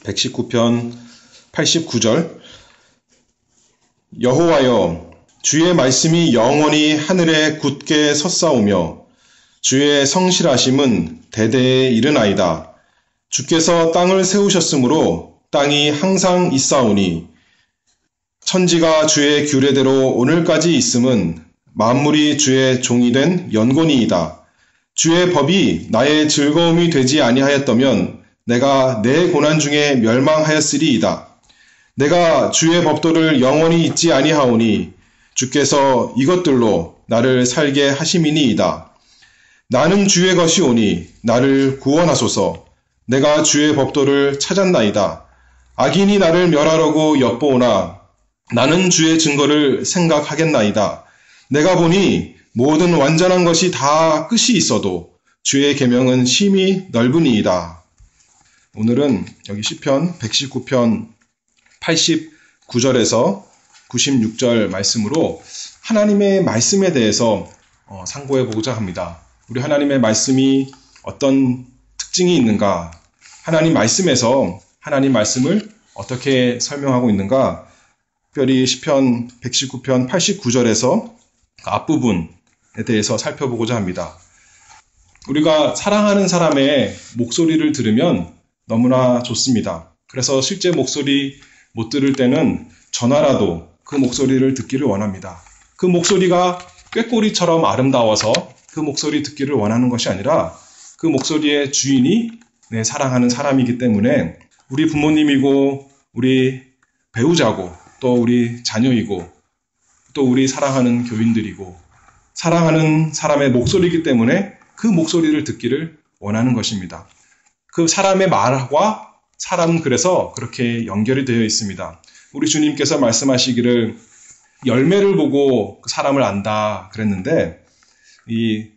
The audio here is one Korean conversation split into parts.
119편 89절. 여호와여, 주의 말씀이 영원히 하늘에 굳게 섰사오며 주의 성실하심은 대대에 이르나이다. 주께서 땅을 세우셨으므로 땅이 항상 있사오니 천지가 주의 규례대로 오늘까지 있음은 만물이 주의 종이 된 연고니이다. 주의 법이 나의 즐거움이 되지 아니하였다면 내가 내 고난 중에 멸망하였으리이다. 내가 주의 법도를 영원히 잊지 아니하오니 주께서 이것들로 나를 살게 하심이니이다. 나는 주의 것이오니 나를 구원하소서. 내가 주의 법도를 찾았나이다. 악인이 나를 멸하려고 엿보오나 나는 주의 증거를 생각하겠나이다. 내가 보니 모든 완전한 것이 다 끝이 있어도 주의 계명은 심히 넓으니이다. 오늘은 여기 시편 119편 89절에서 96절 말씀으로 하나님의 말씀에 대해서 상고해 보고자 합니다. 우리 하나님의 말씀이 어떤 특징이 있는가? 하나님 말씀에서 하나님 말씀을 어떻게 설명하고 있는가? 특별히 시편 119편 89절에서 앞부분에 대해서 살펴보고자 합니다. 우리가 사랑하는 사람의 목소리를 들으면 너무나 좋습니다. 그래서 실제 목소리 못 들을 때는 전화라도 그 목소리를 듣기를 원합니다. 그 목소리가 꾀꼬리처럼 아름다워서 그 목소리 듣기를 원하는 것이 아니라 그 목소리의 주인이 내 사랑하는 사람이기 때문에 우리 부모님이고 우리 배우자고 또 우리 자녀이고 또 우리 사랑하는 교인들이고 사랑하는 사람의 목소리이기 때문에 그 목소리를 듣기를 원하는 것입니다. 그 사람의 말과 사람은 그래서 그렇게 연결이 되어 있습니다. 우리 주님께서 말씀하시기를 열매를 보고 그 사람을 안다 그랬는데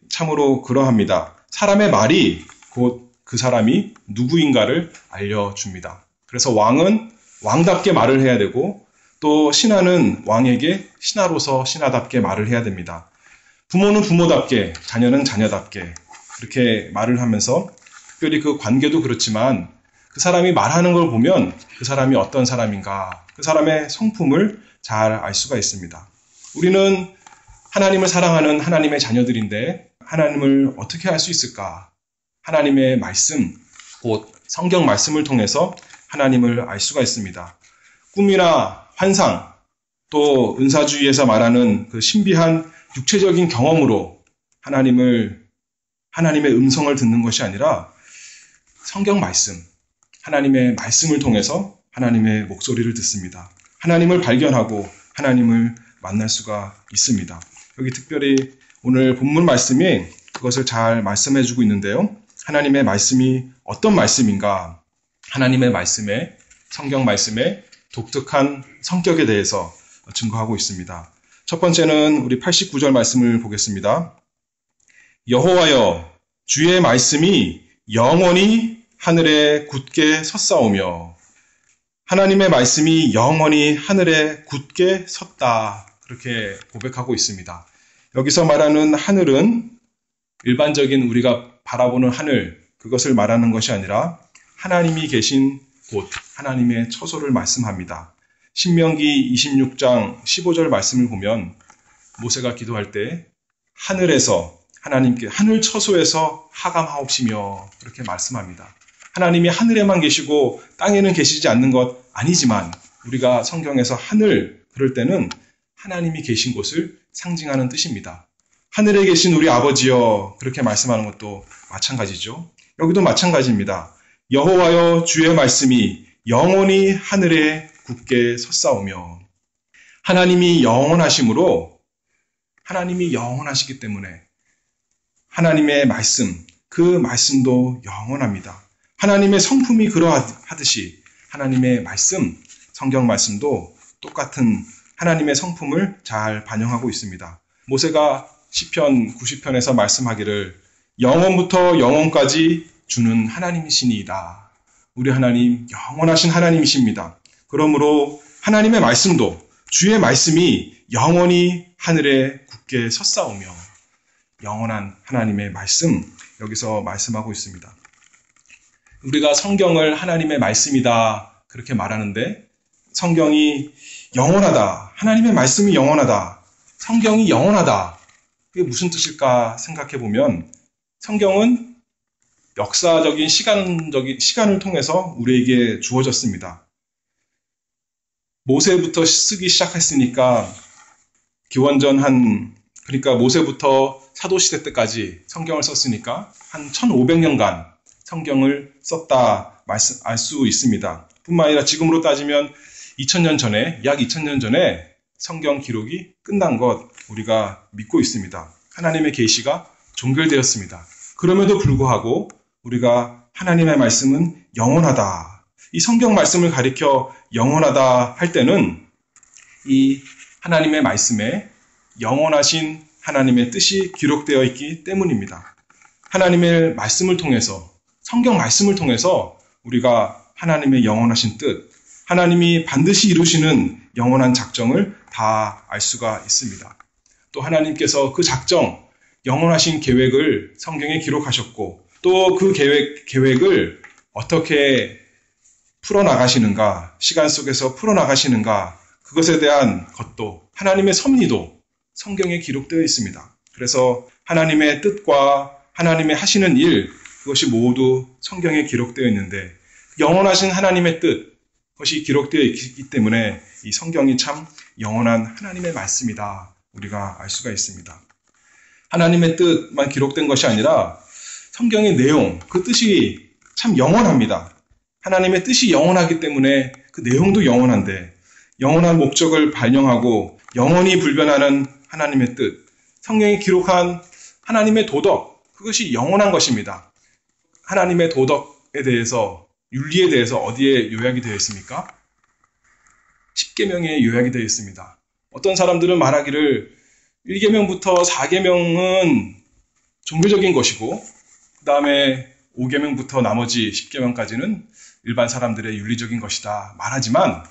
참으로 그러합니다. 사람의 말이 곧 그 사람이 누구인가를 알려줍니다. 그래서 왕은 왕답게 말을 해야 되고 또 신하는 왕에게 신하로서 신하답게 말을 해야 됩니다. 부모는 부모답게, 자녀는 자녀답게 그렇게 말을 하면서 특별히 그 관계도 그렇지만 그 사람이 말하는 걸 보면 그 사람이 어떤 사람인가, 그 사람의 성품을 잘 알 수가 있습니다. 우리는 하나님을 사랑하는 하나님의 자녀들인데 하나님을 어떻게 알 수 있을까? 하나님의 말씀, 곧 성경 말씀을 통해서 하나님을 알 수가 있습니다. 꿈이나 환상, 또 은사주의에서 말하는 그 신비한 육체적인 경험으로 하나님의 음성을 듣는 것이 아니라 성경 말씀, 하나님의 말씀을 통해서 하나님의 목소리를 듣습니다. 하나님을 발견하고 하나님을 만날 수가 있습니다. 여기 특별히 오늘 본문 말씀이 그것을 잘 말씀해주고 있는데요. 하나님의 말씀이 어떤 말씀인가? 하나님의 말씀에, 성경 말씀에 독특한 성격에 대해서 증거하고 있습니다. 첫 번째는 우리 89절 말씀을 보겠습니다. 여호와여, 주의 말씀이 영원히 하늘에 굳게 섰사오며 하나님의 말씀이 영원히 하늘에 굳게 섰다. 그렇게 고백하고 있습니다. 여기서 말하는 하늘은 일반적인 우리가 바라보는 하늘, 그것을 말하는 것이 아니라 하나님이 계신 곳, 하나님의 처소를 말씀합니다. 신명기 26장 15절 말씀을 보면 모세가 기도할 때 하늘에서 하나님께 하늘 처소에서 하감하옵시며 그렇게 말씀합니다. 하나님이 하늘에만 계시고 땅에는 계시지 않는 것 아니지만 우리가 성경에서 하늘 그럴 때는 하나님이 계신 곳을 상징하는 뜻입니다. 하늘에 계신 우리 아버지여 그렇게 말씀하는 것도 마찬가지죠. 여기도 마찬가지입니다. 여호와여 주의 말씀이 영원히 하늘에 굳게 섰사오며 하나님이 영원하심으로 하나님이 영원하시기 때문에 하나님의 말씀, 그 말씀도 영원합니다. 하나님의 성품이 그러하듯이 하나님의 말씀, 성경 말씀도 똑같은 하나님의 성품을 잘 반영하고 있습니다. 모세가 시편 90편에서 말씀하기를 영원부터 영원까지 주는 하나님이시니이다. 우리 하나님 영원하신 하나님이십니다. 그러므로 하나님의 말씀도 주의 말씀이 영원히 하늘에 굳게 섰사오며 영원한 하나님의 말씀 여기서 말씀하고 있습니다. 우리가 성경을 하나님의 말씀이다 그렇게 말하는데 성경이 영원하다. 하나님의 말씀이 영원하다. 성경이 영원하다. 그게 무슨 뜻일까 생각해 보면 성경은 역사적인 시간을 통해서 우리에게 주어졌습니다. 모세부터 쓰기 시작했으니까 그러니까 모세부터 사도시대 때까지 성경을 썼으니까 한 1500년간 성경을 썼다 알 수 있습니다. 뿐만 아니라 지금으로 따지면 2000년 전에, 약 2000년 전에 성경 기록이 끝난 것 우리가 믿고 있습니다. 하나님의 계시가 종결되었습니다. 그럼에도 불구하고 우리가 하나님의 말씀은 영원하다. 이 성경 말씀을 가리켜 영원하다 할 때는 이 하나님의 말씀에 영원하신 하나님의 뜻이 기록되어 있기 때문입니다. 하나님의 말씀을 통해서, 성경 말씀을 통해서 우리가 하나님의 영원하신 뜻, 하나님이 반드시 이루시는 영원한 작정을 다 알 수가 있습니다. 또 하나님께서 그 작정, 영원하신 계획을 성경에 기록하셨고 또 그 계획을 어떻게 풀어나가시는가, 시간 속에서 풀어나가시는가, 그것에 대한 것도 하나님의 섭리도 성경에 기록되어 있습니다. 그래서 하나님의 뜻과 하나님의 하시는 일, 그것이 모두 성경에 기록되어 있는데 영원하신 하나님의 뜻, 그것이 기록되어 있기 때문에 이 성경이 참 영원한 하나님의 말씀이다. 우리가 알 수가 있습니다. 하나님의 뜻만 기록된 것이 아니라 성경의 내용, 그 뜻이 참 영원합니다. 하나님의 뜻이 영원하기 때문에 그 내용도 영원한데 영원한 목적을 반영하고 영원히 불변하는 하나님의 뜻, 성경에 기록한 하나님의 도덕, 그것이 영원한 것입니다. 하나님의 도덕에 대해서, 윤리에 대해서 어디에 요약이 되어 있습니까? 십계명에 요약이 되어 있습니다. 어떤 사람들은 말하기를 1계명부터 4계명은 종교적인 것이고 그 다음에 5계명부터 나머지 10계명까지는 일반 사람들의 윤리적인 것이다 말하지만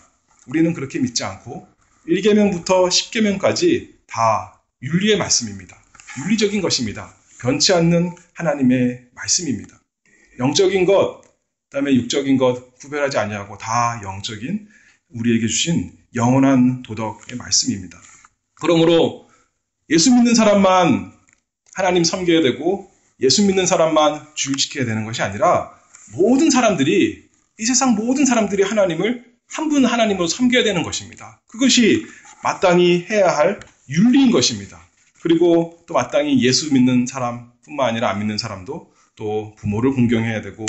우리는 그렇게 믿지 않고 1계명부터 10계명까지 다 윤리의 말씀입니다. 윤리적인 것입니다. 변치 않는 하나님의 말씀입니다. 영적인 것, 그다음에 육적인 것 구별하지 아니하고 다 영적인 우리에게 주신 영원한 도덕의 말씀입니다. 그러므로 예수 믿는 사람만 하나님 섬겨야 되고 예수 믿는 사람만 주일 지켜야 되는 것이 아니라 모든 사람들이, 이 세상 모든 사람들이 하나님을 한 분 하나님으로 섬겨야 되는 것입니다. 그것이 마땅히 해야 할 윤리인 것입니다. 그리고 또 마땅히 예수 믿는 사람뿐만 아니라 안 믿는 사람도 또 부모를 공경해야 되고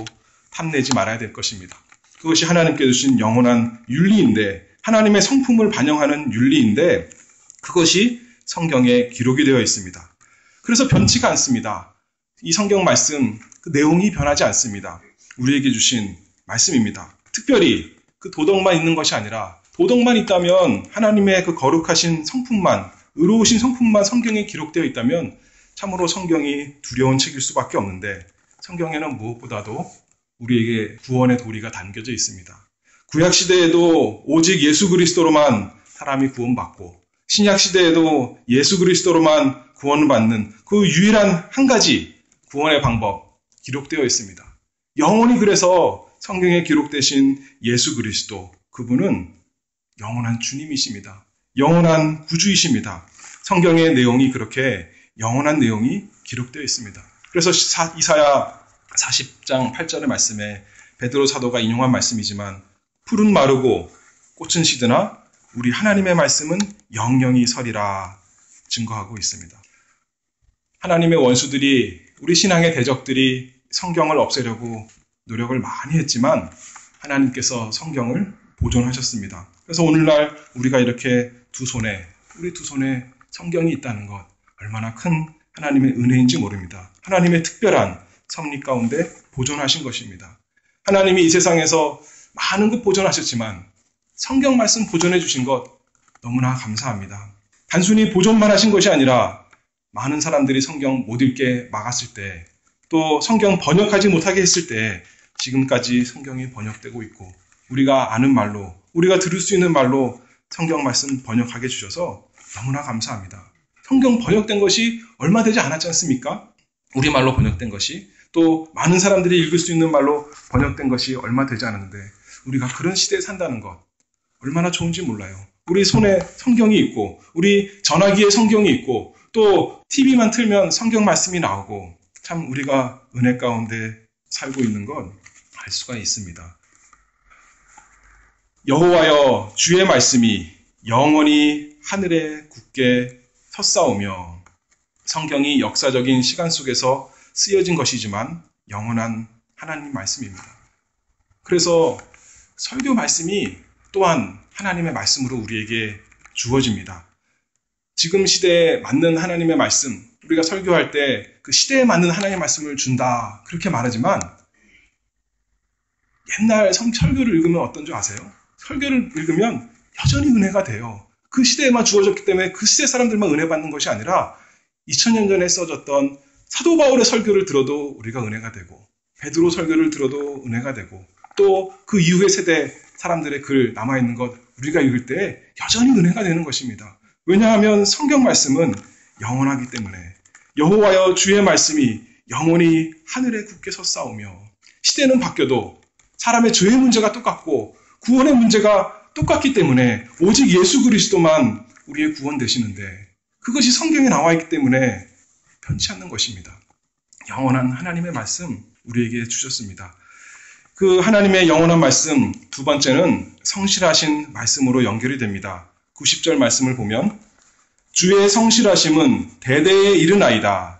탐내지 말아야 될 것입니다. 그것이 하나님께 주신 영원한 윤리인데, 하나님의 성품을 반영하는 윤리인데 그것이 성경에 기록이 되어 있습니다. 그래서 변치가 않습니다. 이 성경 말씀, 그 내용이 변하지 않습니다. 우리에게 주신 말씀입니다. 특별히 그 도덕만 있는 것이 아니라 도덕만 있다면 하나님의 그 거룩하신 성품만, 의로우신 성품만 성경에 기록되어 있다면 참으로 성경이 두려운 책일 수밖에 없는데 성경에는 무엇보다도 우리에게 구원의 도리가 담겨져 있습니다. 구약시대에도 오직 예수 그리스도로만 사람이 구원받고 신약시대에도 예수 그리스도로만 구원받는 그 유일한 한 가지 구원의 방법 기록되어 있습니다. 영원히 그래서 성경에 기록되신 예수 그리스도, 그분은 영원한 주님이십니다. 영원한 구주이십니다. 성경의 내용이 그렇게 영원한 내용이 기록되어 있습니다. 그래서 이사야 40장 8절의 말씀에 베드로 사도가 인용한 말씀이지만 풀은 마르고 꽃은 시드나 우리 하나님의 말씀은 영영이 서리라 증거하고 있습니다. 하나님의 원수들이, 우리 신앙의 대적들이 성경을 없애려고 노력을 많이 했지만 하나님께서 성경을 보존하셨습니다. 그래서 오늘날 우리가 이렇게 우리 두 손에 성경이 있다는 것, 얼마나 큰 하나님의 은혜인지 모릅니다. 하나님의 특별한 섭리 가운데 보존하신 것입니다. 하나님이 이 세상에서 많은 것 보존하셨지만 성경 말씀 보존해 주신 것 너무나 감사합니다. 단순히 보존만 하신 것이 아니라 많은 사람들이 성경 못 읽게 막았을 때, 또 성경 번역하지 못하게 했을 때 지금까지 성경이 번역되고 있고 우리가 아는 말로, 우리가 들을 수 있는 말로 성경 말씀 번역하게 해주셔서 너무나 감사합니다. 성경 번역된 것이 얼마 되지 않았지 않습니까? 우리말로 번역된 것이 또 많은 사람들이 읽을 수 있는 말로 번역된 것이 얼마 되지 않았는데 우리가 그런 시대에 산다는 것 얼마나 좋은지 몰라요. 우리 손에 성경이 있고 우리 전화기에 성경이 있고 또 TV만 틀면 성경 말씀이 나오고 참 우리가 은혜 가운데 살고 있는 건 알 수가 있습니다. 여호와여 주의 말씀이 영원히 하늘에 굳게 섰사오며 성경이 역사적인 시간 속에서 쓰여진 것이지만 영원한 하나님 말씀입니다. 그래서 설교 말씀이 또한 하나님의 말씀으로 우리에게 주어집니다. 지금 시대에 맞는 하나님의 말씀, 우리가 설교할 때 그 시대에 맞는 하나님의 말씀을 준다 그렇게 말하지만 옛날 설교를 읽으면 어떤 줄 아세요? 설교를 읽으면 여전히 은혜가 돼요. 그 시대에만 주어졌기 때문에 그 시대 사람들만 은혜 받는 것이 아니라 2000년 전에 써졌던 사도 바울의 설교를 들어도 우리가 은혜가 되고 베드로 설교를 들어도 은혜가 되고 또 그 이후의 세대 사람들의 글 남아있는 것 우리가 읽을 때 여전히 은혜가 되는 것입니다. 왜냐하면 성경 말씀은 영원하기 때문에 여호와여 주의 말씀이 영원히 하늘에 굳게 섰사오며 시대는 바뀌어도 사람의 죄의 문제가 똑같고 구원의 문제가 똑같기 때문에 오직 예수 그리스도만 우리의 구원 되시는데 그것이 성경에 나와 있기 때문에 변치 않는 것입니다. 영원한 하나님의 말씀 우리에게 주셨습니다. 그 하나님의 영원한 말씀 두 번째는 성실하신 말씀으로 연결이 됩니다. 90절 말씀을 보면 주의 성실하심은 대대에 이르나이다.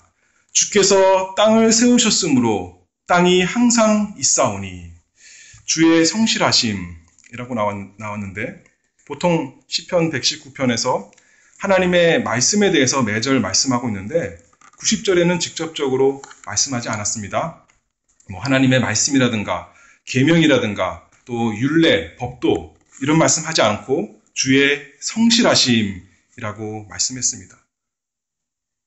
주께서 땅을 세우셨으므로 땅이 항상 있사오니 주의 성실하심이라고 나왔는데 보통 시편 119편에서 하나님의 말씀에 대해서 매절 말씀하고 있는데 90절에는 직접적으로 말씀하지 않았습니다. 하나님의 말씀이라든가 계명이라든가 또 율례, 법도 이런 말씀하지 않고 주의 성실하심이라고 말씀했습니다.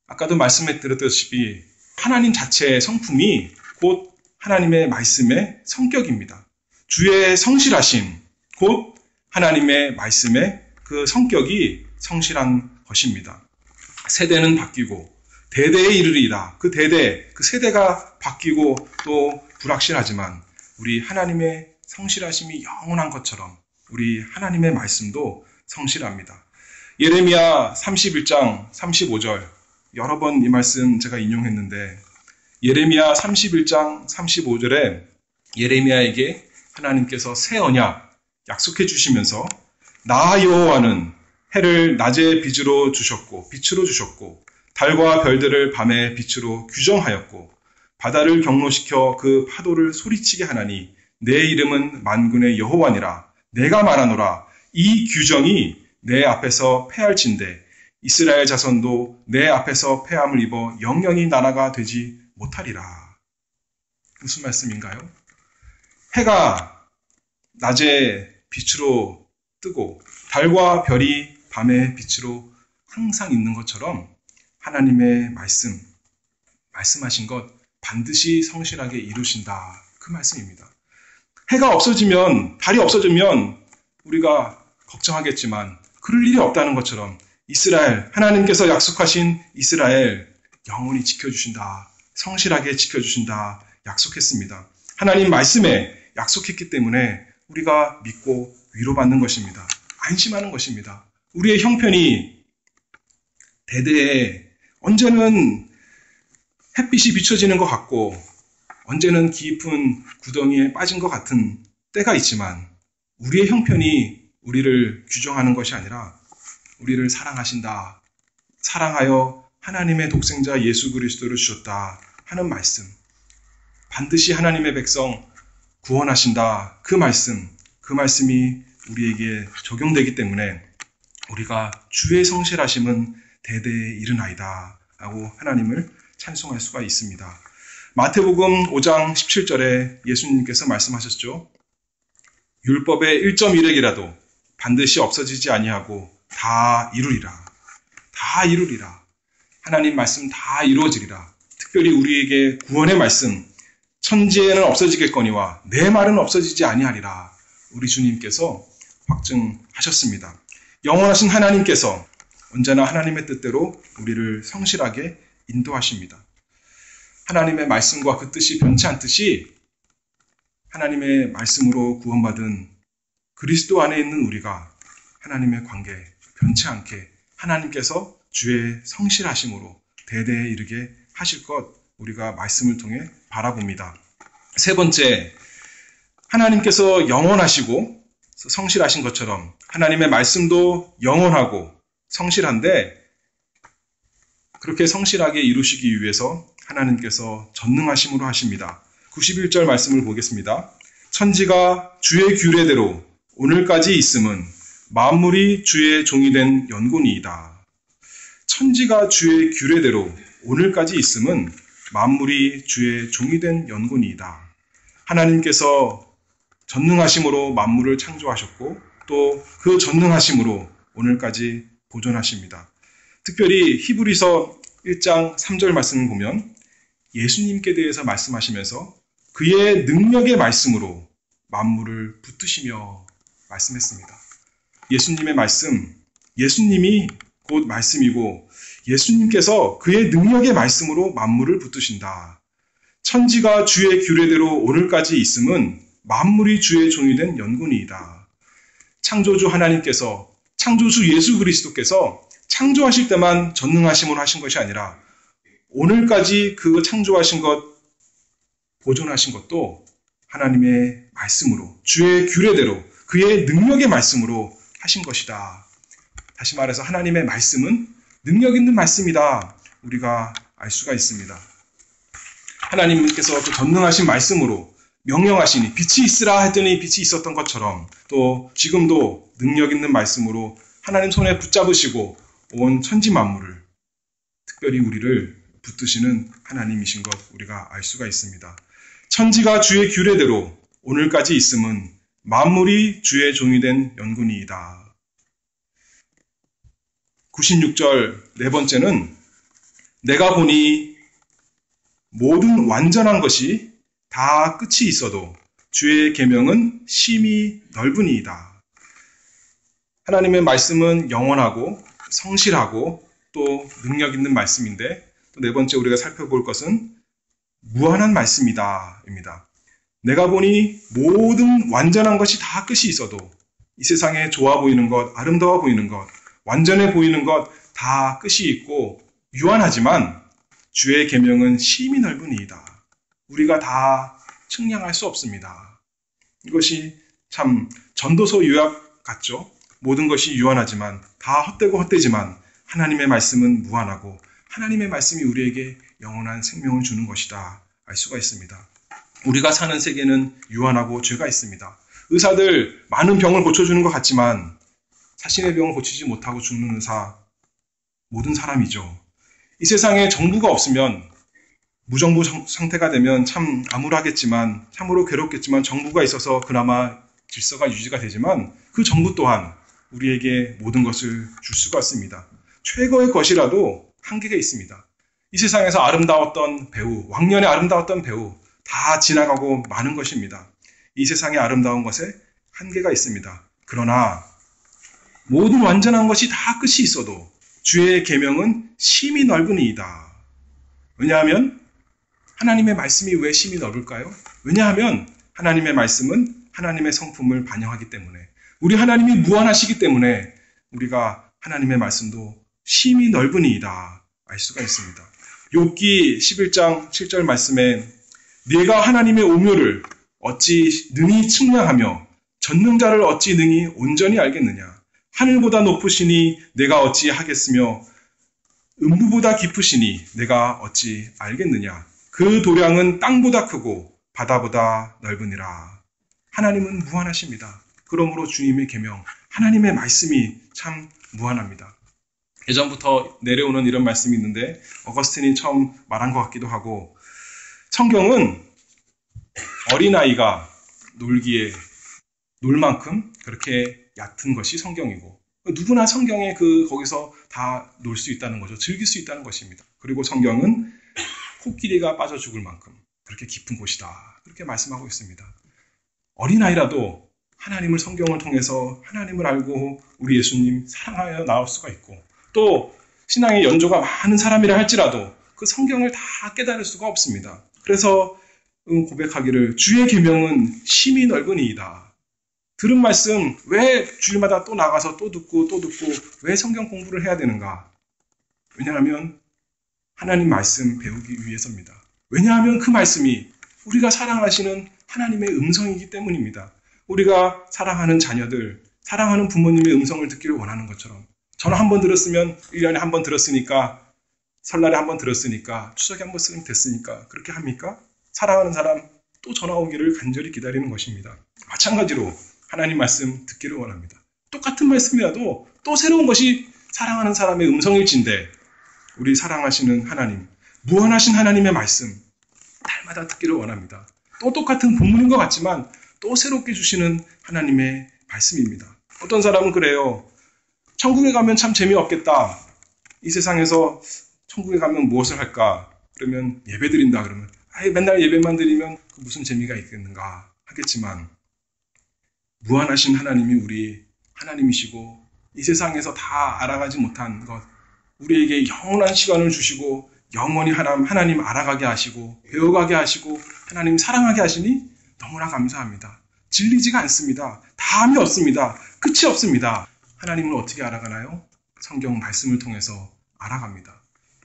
아까도 말씀해 드렸다시피 하나님 자체의 성품이 곧 하나님의 말씀의 성격입니다. 주의 성실하심, 곧 하나님의 말씀의 그 성격이 성실한 것입니다. 세대는 바뀌고 대대에 이르리이다. 그 대대, 그 세대가 바뀌고 또 불확실하지만 우리 하나님의 성실하심이 영원한 것처럼 우리 하나님의 말씀도 성실합니다. 예레미야 31장 35절 여러 번 이 말씀 제가 인용했는데 예레미야 31장 35절에 예레미야에게 하나님께서 새 언약 약속해 주시면서 나 여호와는 해를 낮에 빛으로 주셨고 달과 별들을 밤에 빛으로 규정하였고 바다를 경로시켜 그 파도를 소리치게 하나니 내 이름은 만군의 여호와니라 내가 말하노라 이 규정이 내 앞에서 패할진대 이스라엘 자손도 내 앞에서 패함을 입어 영영이 나라가 되지 못하리라. 무슨 말씀인가요? 해가 낮에 빛으로 뜨고 달과 별이 밤에 빛으로 항상 있는 것처럼 하나님의 말씀하신 것 반드시 성실하게 이루신다. 그 말씀입니다. 해가 없어지면, 달이 없어지면 우리가 걱정하겠지만 그럴 일이 없다는 것처럼 이스라엘, 하나님께서 약속하신 이스라엘 영원히 지켜주신다. 성실하게 지켜주신다. 약속했습니다. 하나님 말씀에 약속했기 때문에 우리가 믿고 위로받는 것입니다. 안심하는 것입니다. 우리의 형편이 대대에 언제는 햇빛이 비춰지는 것 같고 언제는 깊은 구덩이에 빠진 것 같은 때가 있지만 우리의 형편이 우리를 규정하는 것이 아니라 우리를 사랑하신다. 사랑하여 하나님의 독생자 예수 그리스도를 주셨다 하는 말씀. 반드시 하나님의 백성 구원하신다. 그 말씀이 우리에게 적용되기 때문에 우리가 주의 성실하심은 대대에 이르나이다 라고 하나님을 찬송할 수가 있습니다. 마태복음 5장 17절에 예수님께서 말씀하셨죠. 율법의 1.1획이라도 반드시 없어지지 아니하고 다 이루리라. 다 이루리라. 하나님 말씀 다 이루어지리라. 특별히 우리에게 구원의 말씀 천지에는 없어지겠거니와 내 말은 없어지지 아니하리라. 우리 주님께서 확증하셨습니다. 영원하신 하나님께서 언제나 하나님의 뜻대로 우리를 성실하게 인도하십니다. 하나님의 말씀과 그 뜻이 변치 않듯이 하나님의 말씀으로 구원받은 그리스도 안에 있는 우리가 하나님의 관계 변치 않게 하나님께서 주의 성실하심으로 대대에 이르게 하실 것 우리가 말씀을 통해 바라봅니다. 세 번째, 하나님께서 영원하시고 성실하신 것처럼 하나님의 말씀도 영원하고 성실한데 그렇게 성실하게 이루시기 위해서 하나님께서 전능하심으로 하십니다. 91절 말씀을 보겠습니다. 천지가 주의 규례대로 오늘까지 있음은 만물이 주의 종이 된 연고니이다. 천지가 주의 규례대로 오늘까지 있음은 만물이 주의 종이 된 연고니이다. 하나님께서 전능하심으로 만물을 창조하셨고 또 그 전능하심으로 오늘까지 보존하십니다. 특별히 히브리서 1장 3절 말씀을 보면 예수님께 대해서 말씀하시면서 그의 능력의 말씀으로 만물을 붙드시며 말씀했습니다. 예수님의 말씀, 예수님이 곧 말씀이고 예수님께서 그의 능력의 말씀으로 만물을 붙드신다. 천지가 주의 규례대로 오늘까지 있음은 만물이 주의 종이 된 연고니이다. 창조주 하나님께서, 창조주 예수 그리스도께서 창조하실 때만 전능하심으로 하신 것이 아니라 오늘까지 그 창조하신 것, 보존하신 것도 하나님의 말씀으로, 주의 규례대로, 그의 능력의 말씀으로 하신 것이다. 다시 말해서 하나님의 말씀은 능력 있는 말씀이다. 우리가 알 수가 있습니다. 하나님께서 그 전능하신 말씀으로 명령하시니 빛이 있으라 했더니 빛이 있었던 것처럼 또 지금도 능력 있는 말씀으로 하나님 손에 붙잡으시고 온 천지 만물을 특별히 우리를 붙드시는 하나님이신 것 우리가 알 수가 있습니다. 천지가 주의 규례대로 오늘까지 있음은 만물이 주의 종이 된 연고니이다. 96절 네 번째는 내가 보니 모든 완전한 것이 다 끝이 있어도 주의 계명은 심히 넓으니이다. 하나님의 말씀은 영원하고 성실하고 또 능력 있는 말씀인데 또 네 번째 우리가 살펴볼 것은 무한한 말씀이다 입니다. 내가 보니 모든 완전한 것이 다 끝이 있어도 이 세상에 좋아 보이는 것, 아름다워 보이는 것, 완전해 보이는 것 다 끝이 있고 유한하지만 주의 계명은 심히 넓으니이다. 우리가 다 측량할 수 없습니다. 이것이 참 전도서 요약 같죠? 모든 것이 유한하지만 다 헛되고 헛되지만 하나님의 말씀은 무한하고 하나님의 말씀이 우리에게 영원한 생명을 주는 것이다. 알 수가 있습니다. 우리가 사는 세계는 유한하고 죄가 있습니다. 의사들 많은 병을 고쳐주는 것 같지만 자신의 병을 고치지 못하고 죽는 의사 모든 사람이죠. 이 세상에 정부가 없으면 무정부 상태가 되면 참 암울하겠지만 참으로 괴롭겠지만 정부가 있어서 그나마 질서가 유지가 되지만 그 정부 또한 우리에게 모든 것을 줄 수가 없습니다. 최고의 것이라도 한계가 있습니다. 이 세상에서 아름다웠던 배우, 왕년에 아름다웠던 배우 다 지나가고 마는 것입니다. 이 세상의 아름다운 것에 한계가 있습니다. 그러나 모든 완전한 것이 다 끝이 있어도 주의 계명은 심히 넓으니이다. 왜냐하면 하나님의 말씀이 왜 심히 넓을까요? 왜냐하면 하나님의 말씀은 하나님의 성품을 반영하기 때문에 우리 하나님이 무한하시기 때문에 우리가 하나님의 말씀도 심히 넓으니이다 알 수가 있습니다. 욥기 11장 7절 말씀에 네가 하나님의 오묘를 어찌 능히 측량하며 전능자를 어찌 능히 온전히 알겠느냐. 하늘보다 높으시니 내가 어찌 하겠으며 음부보다 깊으시니 내가 어찌 알겠느냐. 그 도량은 땅보다 크고 바다보다 넓으니라. 하나님은 무한하십니다. 그러므로 주님의 계명, 하나님의 말씀이 참 무한합니다. 예전부터 내려오는 이런 말씀이 있는데 어거스틴이 처음 말한 것 같기도 하고 성경은 어린아이가 놀기에 놀 만큼 그렇게 얕은 것이 성경이고 누구나 성경에 거기서 다 놀 수 있다는 거죠. 즐길 수 있다는 것입니다. 그리고 성경은 코끼리가 빠져 죽을 만큼 그렇게 깊은 곳이다. 그렇게 말씀하고 있습니다. 어린아이라도 하나님을 성경을 통해서 하나님을 알고 우리 예수님 사랑하여 나올 수가 있고 또 신앙의 연조가 많은 사람이라 할지라도 그 성경을 다 깨달을 수가 없습니다. 그래서 고백하기를 주의 계명은 심히 넓으니이다. 들은 말씀 왜 주일마다 또 나가서 또 듣고 왜 성경 공부를 해야 되는가? 왜냐하면 하나님 말씀 배우기 위해서입니다. 왜냐하면 그 말씀이 우리가 사랑하시는 하나님의 음성이기 때문입니다. 우리가 사랑하는 자녀들, 사랑하는 부모님의 음성을 듣기를 원하는 것처럼 전화 한 번 들었으면 1년에 한 번 들었으니까 설날에 한 번 들었으니까 추석에 한 번 쓰면 됐으니까 그렇게 합니까? 사랑하는 사람 또 전화 오기를 간절히 기다리는 것입니다. 마찬가지로 하나님 말씀 듣기를 원합니다. 똑같은 말씀이라도 또 새로운 것이 사랑하는 사람의 음성일진데 우리 사랑하시는 하나님, 무한하신 하나님의 말씀 날마다 듣기를 원합니다. 또 똑같은 본문인 것 같지만 또 새롭게 주시는 하나님의 말씀입니다. 어떤 사람은 그래요. 천국에 가면 참 재미없겠다. 이 세상에서 천국에 가면 무엇을 할까? 그러면 예배 드린다 그러면 맨날 예배만 드리면 무슨 재미가 있겠는가 하겠지만 무한하신 하나님이 우리 하나님이시고 이 세상에서 다 알아가지 못한 것 우리에게 영원한 시간을 주시고 영원히 하나님 알아가게 하시고 배워가게 하시고 하나님 사랑하게 하시니 너무나 감사합니다. 질리지가 않습니다. 다함이 없습니다. 끝이 없습니다. 하나님을 어떻게 알아가나요? 성경 말씀을 통해서 알아갑니다.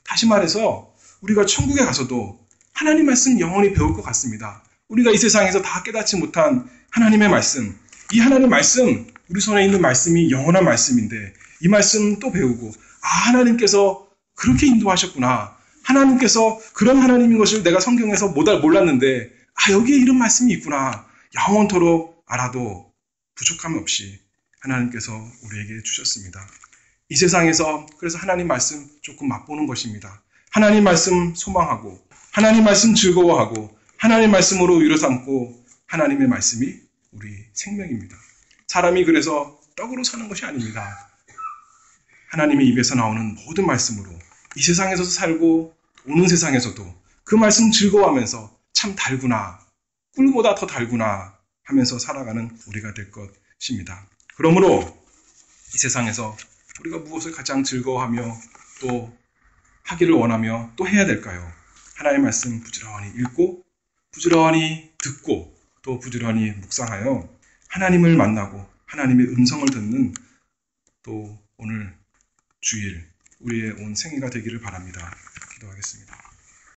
다시 말해서 우리가 천국에 가서도 하나님 말씀 영원히 배울 것 같습니다. 우리가 이 세상에서 다 깨닫지 못한 하나님의 말씀, 이 하나님 말씀, 우리 손에 있는 말씀이 영원한 말씀인데 이 말씀 또 배우고 하나님께서 그렇게 인도하셨구나. 하나님께서 그런 하나님인 것을 내가 성경에서 몰랐는데 여기에 이런 말씀이 있구나. 영원토록 알아도 부족함 없이 하나님께서 우리에게 주셨습니다. 이 세상에서 그래서 하나님 말씀 조금 맛보는 것입니다. 하나님 말씀 소망하고 하나님 말씀 즐거워하고 하나님 말씀으로 위로 삼고 하나님의 말씀이 우리 생명입니다. 사람이 그래서 떡으로 사는 것이 아닙니다. 하나님의 입에서 나오는 모든 말씀으로 이 세상에서도 살고 오는 세상에서도 그 말씀 즐거워하면서 참 달구나, 꿀보다 더 달구나 하면서 살아가는 우리가 될 것입니다. 그러므로 이 세상에서 우리가 무엇을 가장 즐거워하며 또 하기를 원하며 또 해야 될까요? 하나님의 말씀 부지런히 읽고 부지런히 듣고 또 부지런히 묵상하여 하나님을 만나고 하나님의 음성을 듣는 또 오늘 주일 우리의 온 생애가 되기를 바랍니다. 기도하겠습니다.